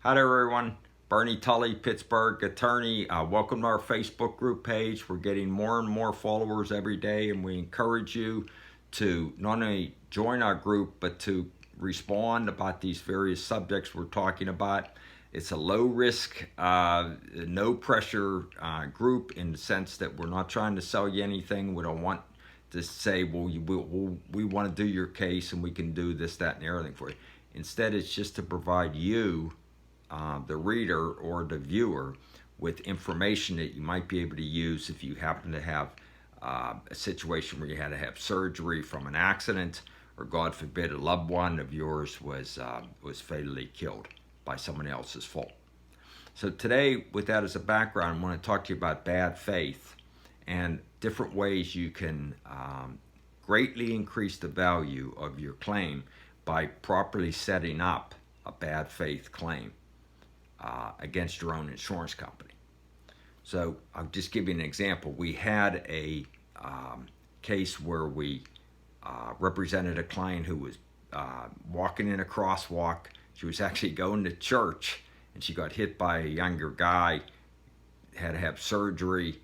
Hi there, everyone. Bernie Tully, Pittsburgh attorney. Welcome to our Facebook group page. We're getting more and more followers every day, and we encourage you to not only join our group, but to respond about these various subjects we're talking about. It's a low risk, no pressure group in the sense that we're not trying to sell you anything. We don't want to say, well, we want to do your case and we can do this, that, and everything for you. Instead, it's just to provide you, the reader or the viewer, with information that you might be able to use if you happen to have a situation where you had to have surgery from an accident, or God forbid a loved one of yours was fatally killed by someone else's fault. So today, with that as a background, I want to talk to you about bad faith and different ways you can greatly increase the value of your claim by properly setting up a bad faith claim against your own insurance company. So I'll just give you an example. We had a case where we represented a client who was walking in a crosswalk. She was actually going to church, and she got hit by a younger guy, had to have surgery,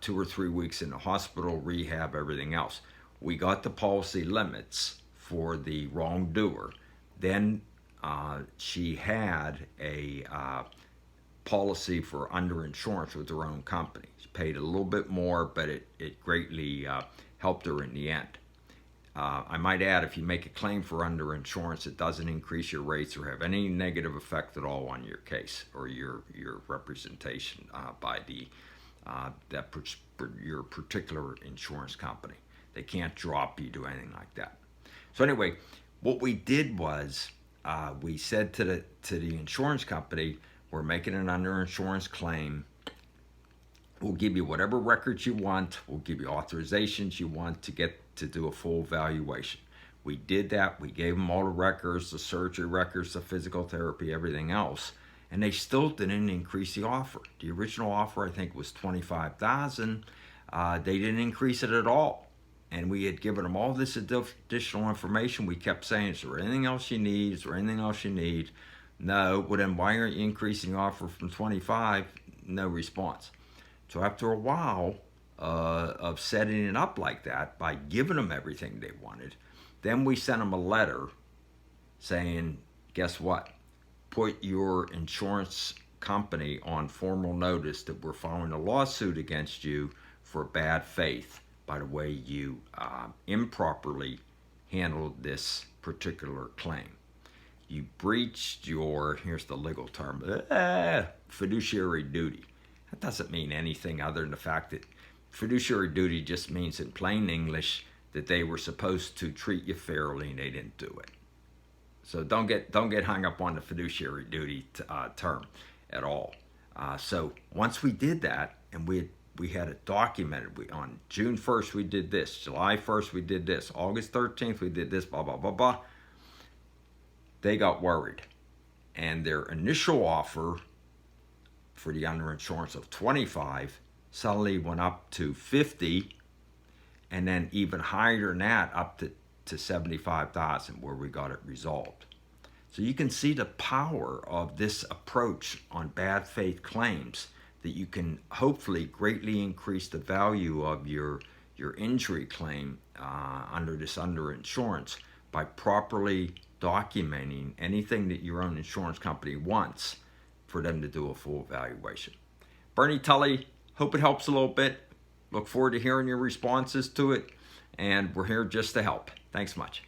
2 or 3 weeks in the hospital, rehab, everything else. We got the policy limits for the wrongdoer. Then she had a policy for underinsurance with her own company. She paid a little bit more, but it greatly helped her in the end. I might add, if you make a claim for underinsurance, it doesn't increase your rates or have any negative effect at all on your case or your representation by your particular insurance company. They can't drop you, do anything like that. So anyway, what we did was we said to the insurance company, we're making an underinsurance claim. We'll give you whatever records you want. We'll give you authorizations you want to do a full valuation. We did that. We gave them all the records, the surgery records, the physical therapy, everything else, and they still didn't increase the offer. The original offer, I think, was $25,000. They didn't increase it at all. And we had given them all this additional information. We kept saying, is there anything else you need? Is there anything else you need? No. Well, then why aren't you increasing the offer from 25? No response. So after a while of setting it up like that, by giving them everything they wanted, then we sent them a letter saying, guess what? Put your insurance company on formal notice that we're filing a lawsuit against you for bad faith by the way you improperly handled this particular claim. You breached your, here's the legal term, fiduciary duty. That doesn't mean anything other than the fact that fiduciary duty just means in plain English that they were supposed to treat you fairly and they didn't do it. So don't get hung up on the fiduciary duty term at all. So once we did that, and we had it documented. On June 1st, we did this. July 1st, we did this. August 13th, we did this, blah, blah, blah, blah. They got worried. And their initial offer for the underinsurance of $25 suddenly went up to $50, and then even higher than that, up to $75,000, where we got it resolved. So you can see the power of this approach on bad faith claims, that you can hopefully greatly increase the value of your injury claim under this underinsurance by properly documenting anything that your own insurance company wants for them to do a full evaluation. Bernie Tully, hope it helps a little bit. Look forward to hearing your responses to it, and we're here just to help. Thanks much.